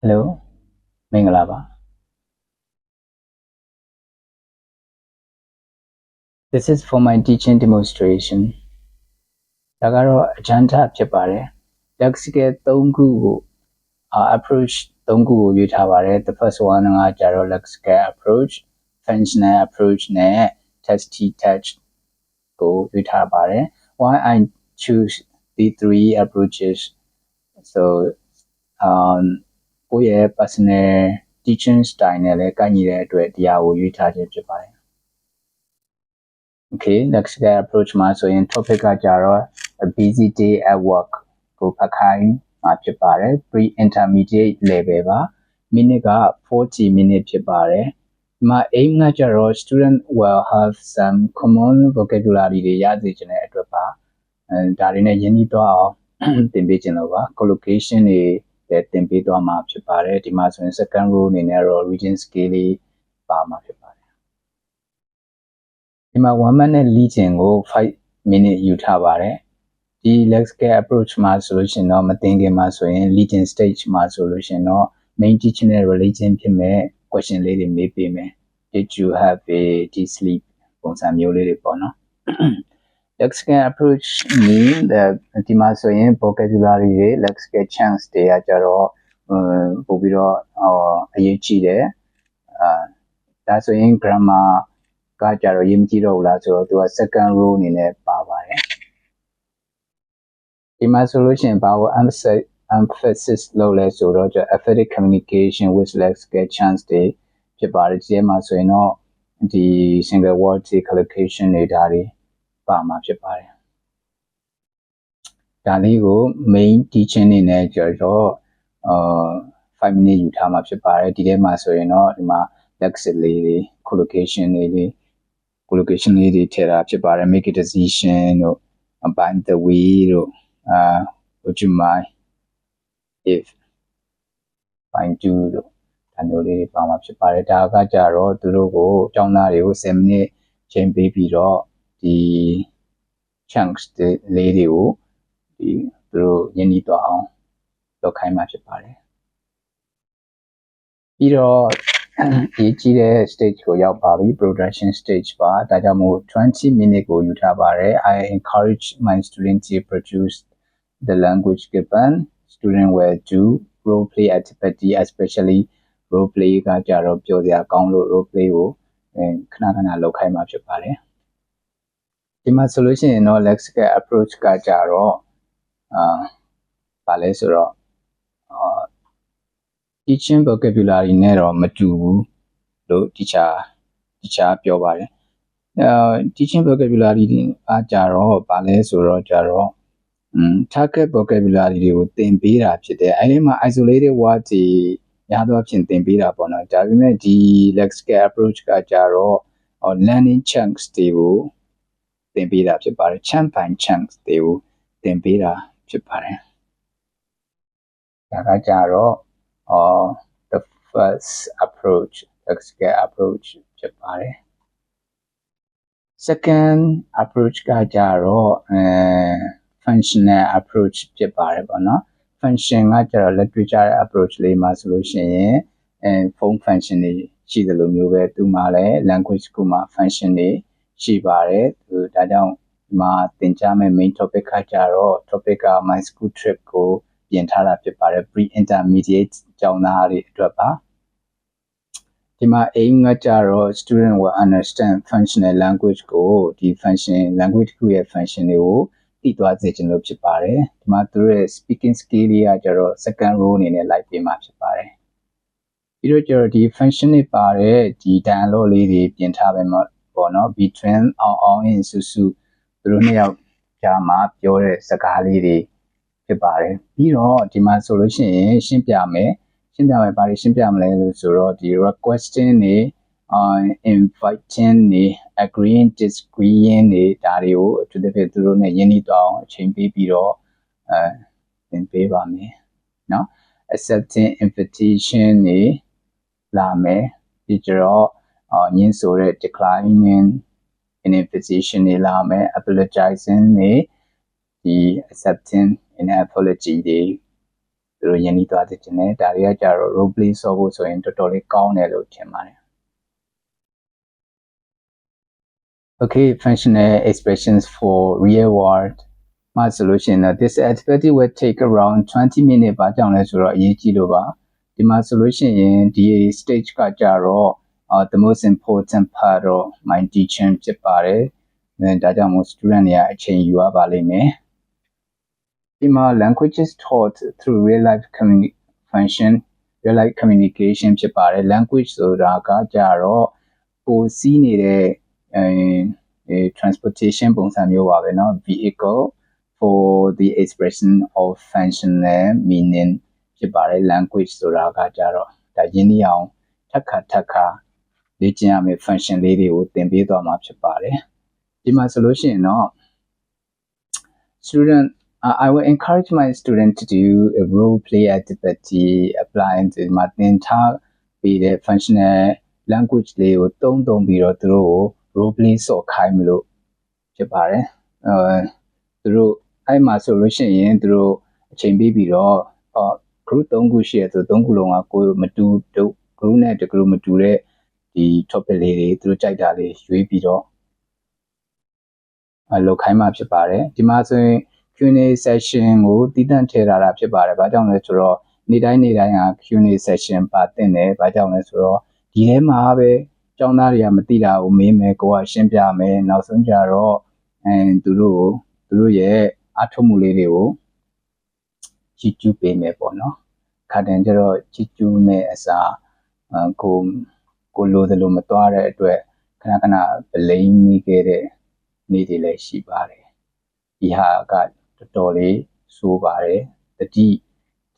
Hello, Mingalaba. This is for my teaching demonstration. Dagaro agenda chepare. Lexical 3 ခုကို approach 3ခုကိုရွေးထားပါတယ် The first one ကကြတော့ lexical approach, functional approach နဲ့ testy touch ကိုရွေးထားပါတယ် Why I choose the 3 approaches? So, ကိုယ့်ရဲ့ personal teaching style နဲ့လည်းကိုက်ညီတဲ့အတွက်ဒီဟာကိုရွေးထားခြင်းဖြစ်ပါတယ် Okay, lexical approach မှာဆိုရင် topic ကကြတော့ a busy day at work ကိုဖတ်ခိုင်းမှာဖြစ်ပါတယ် pre-intermediate level ပါ minute က40 minute ဖြစ်ပါတယ်ဒီမှာ aim ကကြတော့ student will have some common vocabulary တွေရစေချင်တဲ့အတွက်ပါဒါတွေနဲ့ရင်းနှီးသွားအောင်သင်ပေးခြင်းလို့ပါ collocation တွေလည်းသင်ပေးသွားမှာဖြစ်ပါတယ်ဒီမှာဆိုရင် second rule အနေနဲ့တော့ reading skill လေးပါမှာဖြစ်ပါတယ်ဒီမှာ 1 minute လေ့ကျင့်ကို5 minute ယူထားပါတယ်ဒီ lexical approach မှာဆိုလို့ရှိရင်တော့မသင်ခင်မှာဆိုရင် leading stage မှာဆိုလို့ရှိရင်တော့ main teaching နဲ့ relation ဖြစ်မဲ့ question လေးတွေမေးပေးမယ် Did you have a deep sleep ပုံစံမျိုးလေးတွေပေါ့နော် lexical approach mean that ဒီမှာဆိုရင် vocabulary တွေ lexical chunks တွေကကြတော့ပို့ပြီးတော့အရေးကြီးတယ်ဒါဆိုရင် grammar ကကြတော့ရေးမကြည့်တော့ဘူးလားဆိုတော့သူက second rule အနေနဲ့ပါပါတယ်ဒီမှာဆိုလို့ရှိရင်ဘာကို emphasis လုပ်လဲဆိုတော့ effective communication with lexical chunks တွေဖြစ်ပါတယ်ဒီမှာဆိုရင်တော့ဒီ single word collocation တွေဒါတွေပါမှာဖြစ်ပါတယ်ဒါလေးကို main teaching အနေနဲ့ကြတော့5 minute ယူထားမှာဖြစ်ပါတယ်ဒီထဲမှာဆိုရင်တော့ဒီမှာ lexical လေးတွေ collocation လေးတွေ collocation လေးတွေထည့်တာဖြစ်ပါတယ် make a decision တို့ by the way တို့would you mind if I do တို့ဒါမျိုးလေးတွေပါမှာဖြစ်ပါတယ်ဒါကကြတော့သူတို့ကိုကျောင်းသားတွေကို7 မိနစ်ချိန်ပေးပြီးတော့ဒီ chunks လေးတွေကိုဒီသူတို့ရင်းနှီးသွားအောင်လုပ်ခိုင်းမှာဖြစ်ပါတယ်ပြီးတော့ရေးကြည့်တဲ့ stage ကိုရောက်ပါပြီ production stage ပါဒါကြောင့်မို့20 minute ကိုယူထားပါတယ် I encourage my students to produce the language given student will do role play activity especially role play ကကြတော့ပြောစရာကောင်းလို့ role play ကိုခဏခဏလုပ်ခိုင်းမှာဖြစ်ပါတယ်ဒီမှာဆိုလို့ရှိရင်တော့ lexical approach ကကြတော့ဘာလဲဆိုတော့teaching vocabulary နဲ့တော့မတူဘူးလို့ teacher ပြောပါတယ်teaching vocabulary ကကြတော့ဘာလဲဆိုတော့ကြတော့target vocabulary တွေကိုသင်ပေးတာဖြစ်တယ်အဲဒီမှာ isolated word တွေရတော့ဖြင့်သင်ပေးတာပေါ့နော်ဒါပေမဲ့ဒီ lexical approach ကကြတော့ learning chunks တွေကိုသင်ပေးတာဖြစ်ပါတယ် chunk by chunks တွေကိုသင်ပေးတာဖြစ်ပါတယ်ဒါကကြတော့ the first approach lexical approach ဖြစ်ပါတယ် second approach ကကြတော့functional approach ဖြစ်ပါတယ်ပေါ့နော် function ကကြတော့ literature approach လေးမှာဆိုလို့ရှိရင်phone function တွေရှိတယ်လို့မျိုးပဲသူမှလည်း language ကိုမှ function တွေရှိပါတယ်ဒါကြောင့်ဒီမှာသင်ကြားမယ့် main topic ကကြတော့ topic က my school trip ကိုပြင်ထားတာဖြစ်ပါတယ် pre-intermediate ကျောင်းသားတွေအတွက်ပါဒီမှာ aim ကကြတော့ student will understand functional language ကိုဒီ function language ကိုရဲ့ function တွေကိုသိသွားစေချင်လို့ဖြစ်ပါတယ်ဒီမှာသူတို့ရဲ့ speaking skill လေးကကြတော့ second role အနေနဲ့လိုက်ပေးမှာဖြစ်ပါတယ်ပြီးတော့ကြတော့ဒီ function တွေပါတဲ့ဒီ dialogue လေးတွေပြင်ထားပဲပေါ့နော် between အောင်ရင်စုသူတို့နှစ်ယောက်ကြားမှာပြောတဲ့စကားလေးတွေဖြစ်ပါတယ်ပြီးတော့ဒီမှာဆိုလို့ရှိရင်ရှင်းပြမယ်ဘာတွေရှင်းပြမလဲလို့ဆိုတော့ဒီ requesting တွေinviting တွေ agreeing disagreeing တွေဒါတွေကိုအထူးသဖြင့်သူတို့နဲ့ရင်းနှီးသွားအောင်အချိန်ပေးပြီးတော့သင်ပေးပါမယ်เนาะ accepting invitation တွေလာမယ်ဒီကြတော့ညင်းဆိုတဲ့ declining an invitation တွေလာမယ် apologizing တွေဒီ accepting an apology တွေ သူတို့ယဉ်နီးသွားတဲ့ခြင်းနဲ့ဒါတွေကကြတော့ role play ဆော့ဖို့ဆိုရင်တော်တော်လေးကောင်းတယ်လို့ထင်ပါတယ် Okay, functional expressions for real world မှာဆိုလို့ရှိရင်တော့ this activity will take around 20 minutes ဘာကြောင့်လဲဆိုတော့အရေးကြီးလို့ပါဒီမှာဆိုလို့ရှိရင်ဒီ stage ကကြတော့ the most important part of my teaching ဖြစ်ပါတယ်ဒါကြောင့်မို့ student တွေကအချိန်ယူရပါလိမ့်မယ်ဒီမှာ languages taught through real life function real life communication ဖြစ်ပါတယ် language ဆိုတာကကြတော့ကိုစီးနေတဲ့transportation ပုံစံမျိုးပါပဲเนาะ vehicle for the expression of functional meaning ဖြစ်ပါတယ် language ဆိုတာကကြတော့ဒါရင်းနှီးအောင်ထပ်ခါလေ့ကျင့်ရမယ့် function လေးတွေကိုသင်ပေးသွားမှာဖြစ်ပါတယ်ဒီမှာဆိုလို့ရှိရင်တော့ student I will encourage my student to do a role play activity applying to မှာသင်ထားပြီးတဲ့ functional language လေးကိုသုံးပြီးတော့သူတို့ကို role play ဆော့ခိုင်းမလို့ဖြစ်ပါတယ်သူတို့အဲ့မှာဆိုလို့ရှိရင်သူတို့အချိန်ပေးပြီးတော့group 3ခုရှိရဆို3ခုလုံးကကိုမတူ group နဲ့တ group မတူတဲ့ဒီ topic လေးတွေသူတို့ကြိုက်တာလေးရွေးပြီးတော့လောက်ခိုင်းမှဖြစ်ပါတယ်ဒီမှာဆိုရင် Q&A session ကိုတည်တံ့ထည့်ထားတာဖြစ်ပါတယ်ဘာကြောင့်လဲဆိုတော့နေ့တိုင်းက Q&A session ပါတင်တယ်ဘာကြောင့်လဲဆိုတော့ဒီထဲမှာပဲကျောင်းသားတွေကမသိတာကိုမေးမယ်ကိုကရှင်းပြမယ်နောက်ဆုံးကြတော့သူတို့ရဲ့အထောက်မှုလေးတွေကိုကြည့်ကျူးပေးမယ်ပေါ့နော်ခါတန်းကျတော့ကြည့်ကျူးမဲ့အစားကိုလိုသလိုမသွားတဲ့အတွက်ခဏဗလိမ့်မိခဲ့တဲ့နေ့တွေလည်းရှိပါတယ်ဒီဟာကတော်တော်လေးဆိုးပါတယ်တတိ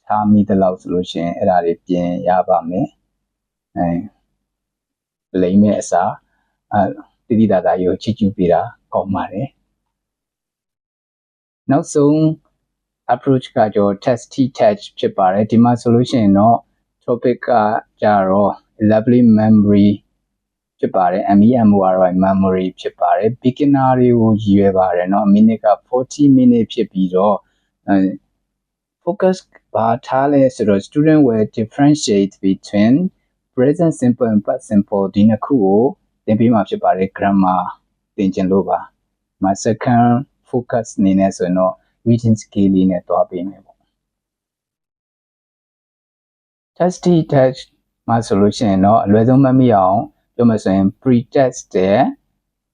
ထားမိတဲ့လောက်ဆိုလို့ရှိရင်အဲ့ဒါတွေပြင်ရပါမယ်ဗလိမ့်မဲ့အစားတိတိတသာရောချစ်ကျူးပေးတာကောင်းပါတယ်နောက်ဆုံး approach ကကြော test touch ဖြစ်ပါတယ်ဒီမှာဆိုလို့ရှိရင်တော့ topic ကကြတော့ lovely memory ဖြစ်ပါတယ် MEMORY memory ဖြစ်ပါတယ် beginner တွေကိုရည်ရွယ်ပါတယ်เนาะ minute က40 minute ဖြစ်ပြီးတော့ focus ဘာထားလဲဆိုတော့ student will differentiate between present simple and past simple ဒီနှစ်ခုကိုသင်ပေးမှာဖြစ်ပါတယ် grammar သင်ကျင်လို့ပါမှာ second focus အနေနဲ့ဆိုရင်တော့ reading skill လေးနဲ့တွားပေးမယ်ပေါ့ test touch မှာဆိုလို့ရှိရင်တော့အလွယ်ဆုံးမှတ်မိအောင်ပြောမှဆိုရင် pre-test ရယ်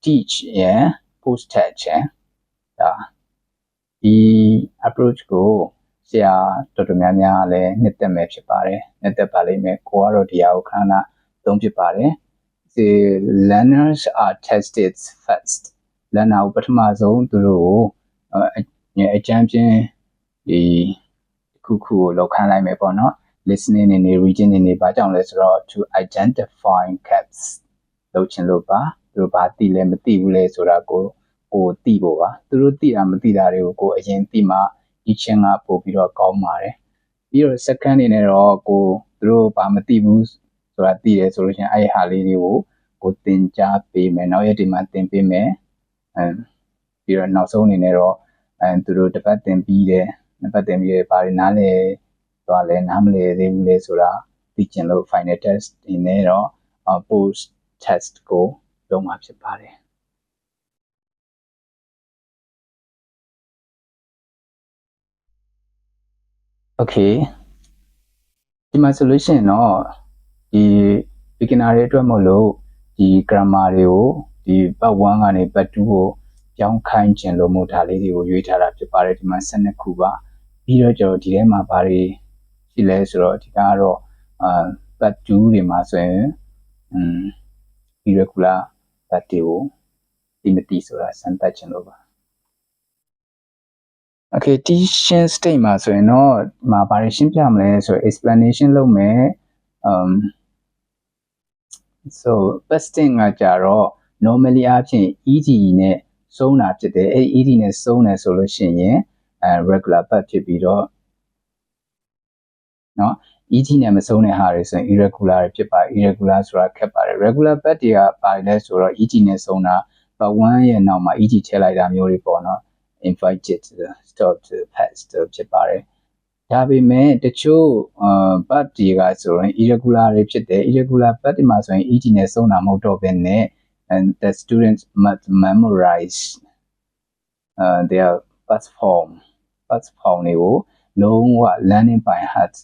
teach ရယ် post-test ရယ်ဒါဒီ approach ကိုဆရာတော်တော်များများလည်းနှစ်သက်မယ်ဖြစ်ပါတယ်နှစ်သက်ပါလိမ့်မယ်ကိုကတော့ဒီဟာကိုခဏသုံးဖြစ်ပါတယ် the learners are tested first learner ကိုပထမဆုံးသူတို့ကိုအကြမ်းဖြင့်ဒီခုကိုလောက်ခံလိုက်မယ်ပေါ့နော် listening နေ reading နေဘာကြောင့်လဲဆိုတော့ to identify gaps လုပ်ချင်လို့ပါသူတို့ဘာသိလဲမသိဘူးလဲဆိုတာကိုသိဖို့ပါသူတို့သိတာမသိတာတွေကိုကိုအရင်သိမှဒီချင်းကပို့ပြီးတော့ကောင်းပါတယ်ပြီးတော့ second အနေနဲ့တော့သူတို့ဘာမသိဘူးဆိုတာသိတယ်ဆိုလို့ရှိရင်အဲ့ဟာလေးတွေကိုသင်ကြားပေးမယ်နောက်ရက်ဒီမှာသင်ပေးမယ်ပြီးတော့နောက်ဆုံးအနေနဲ့တော့သူတို့တစ်ပတ်သင်ပြီးတယ်နှစ်ပတ်သင်ပြီးတယ်ဘာတွေနားလဲသွားလဲနားမလဲသေးဘူးလဲဆိုတာသိချင်လို့ final test ဒီနေ့တော့ post test ကိုလုပ်မှာဖြစ်ပါတယ်Okay ဒီမှာဆိုလို့ရှိရင်တော့ဒီ beginner တွေအတွက်မလို့ဒီ grammar တွေကိုဒီ part 1ကနေ part 2ကိုပြောင်းခိုင်းခြင်းလို့မို့ဒါလေးတွေကိုရွေးထားတာဖြစ်ပါတယ်ဒီမှာ12ခုပါပြီးတော့ကျွန်တော်ဒီထဲမှာဘာတွေရှိလဲဆိုတော့ဒီကတော့part 2တွေမှာဆိုရင်irregular part တွေကိုဒီမတိဆိုတာစမ်းသပ်ခြင်းလို့ပါOkay teaching state မှာဆိုရင်တော့ဒီမှာဘာတွေရှင်းပြမလဲဆိုတော့ explanation လုပ်မယ်so testing ကကြတော့ normally အဖြစ် ed နဲ့ဆုံးတာဖြစ်တယ်အဲ့ ed နဲ့ဆုံးတယ်ဆိုလို့ရှိရင်regular part ဖြစ်ပြီးတော့เนาะ ed နဲ့မဆုံးတဲ့ဟာတွေဆိုရင် irregular ဖြစ်ပါ irregular ဆိုတာခက်ပါတယ် regular part တွေကပါလဲဆိုတော့ ed နဲ့ဆုံးတာ part 1ရဲ့နောက်မှာ ed ထည့်လိုက်တာမျိုးတွေပေါ့เนาะinvited stopped past ဖြစ်ပါတယ် ဒါပေမဲ့တချို့ပတ်တွေကဆိုရင် irregular တွေဖြစ်တယ် irregular ပတ်တွေမှာဆိုရင် EG နဲ့စုံတာမဟုတ်တော့ဘဲနဲ့ and the students must memorize their past form တွေကိုလုံးဝ learning by heart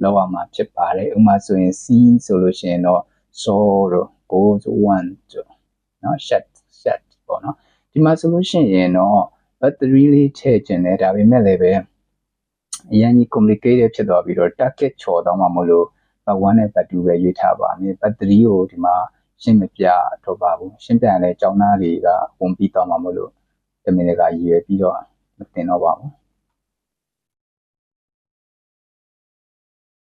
လောက်အောင်မှာဖြစ်ပါတယ်ဥပမာဆိုရင် C ဆိုလို့ရှိရင်တော့ saw တို့ go ဆို one တို့เนาะ shut ပေါ့เนาะဒီမှာဆိုလို့ရှိရင်တော့ but 3လေးထည့်ခြင်းတယ်ဒါပေမဲ့လည်းပဲအရင်ကြီး complicated ဖြစ်သွားပြီးတော့ target ချော်တော့မှမလို့ but 1နဲ့ but 2ပဲရွေးထားပါမယ် but 3ကိုဒီမှာရှင်းမပြတော့ပါဘူးရှင်းပြရင်လည်းကျောင်းသားတွေကဝင်ပြီးတော့မှမလို့တမင်တကာရည်ရွယ်ပြီးတော့မတင်တော့ပါဘူး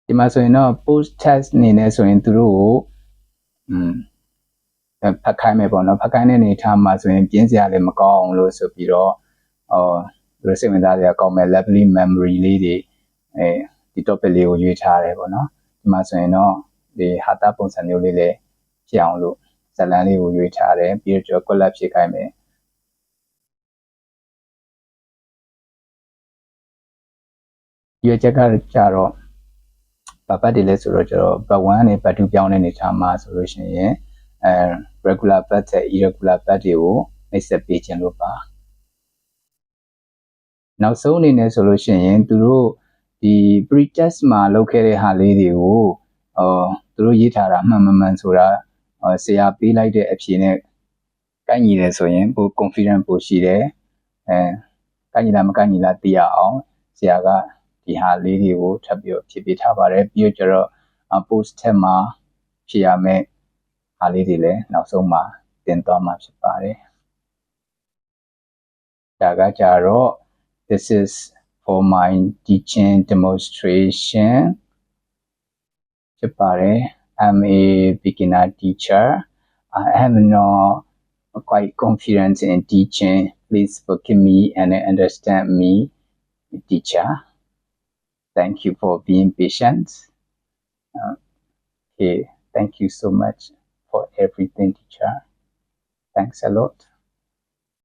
ဒီမှာဆိုရင်တော့ post test အနေနဲ့ဆိုရင်သူတို့ကိုဖတ်ခိုင်းမယ်ပေါ့နော်ဖတ်ခိုင်းတဲ့အနေထားမှာဆိုရင်ပြင်းစရာလည်းမကောင်းအောင်လို့ဆိုပြီးတော့သူတို့စိတ်ဝင်စားစရာကောင်းမဲ့ lovely memory လေးတွေဒီ topic လေးကိုရွေးထားတယ်ပေါ့နော်ဒီမှာဆိုရင်တော့ဒီဟာတာပုံစံမျိုးလေးလည်းဖြစ်အောင်လို့ဇာတ်လမ်းလေးကိုရွေးထားတယ်ပြီးတော့ collab ဖြစ်ခိုင်းမယ်ရွေးချက်ကကြတော့ပတ်တွေလဲဆိုတော့ကျတော့ပတ်1နဲ့ပတ်2ပြောင်းတဲ့အနေထားမှာဆိုလို့ရှိရင် regular ပတ်တဲ့ irregular ပတ်တွေကိုနှိပ်စက်ပေးခြင်းလို့ပါနောက်ဆုံးအနေနဲ့ဆိုလို့ရှိရင်သူတို့ဒီ pre-test မှာလုပ်ခဲ့တဲ့ဟာလေးတွေကိုသူတို့ရေးထားတာမှန်မှန်ဆိုတာဆရာပေးလိုက်တဲ့အဖြေနဲ့ကိုက်ညီတယ်ဆိုရင်ပို confident ပိုရှိတယ်ကိုက်ညီလားမကိုက်ညီလားသိရအောင်ဆရာကဒီဟာလေးတွေကိုထပ်ပြီးတော့ဖြည့်ပေးထားပါတယ်ပြီးတော့ကျတော့ post ထက်မှာဖြည့်ရမယ်ဟာလေးတွေလည်းနောက်ဆုံးမှာတင်သွားမှာဖြစ်ပါတယ်ဒါကကြတော့ this is for my teaching demonstration ဖြစ်ပါတယ် I'm a beginner teacher I am not quite confident in teaching please forgive me and understand me teacher thank you for being patient okay thank you so much for everything teacher thanks a lot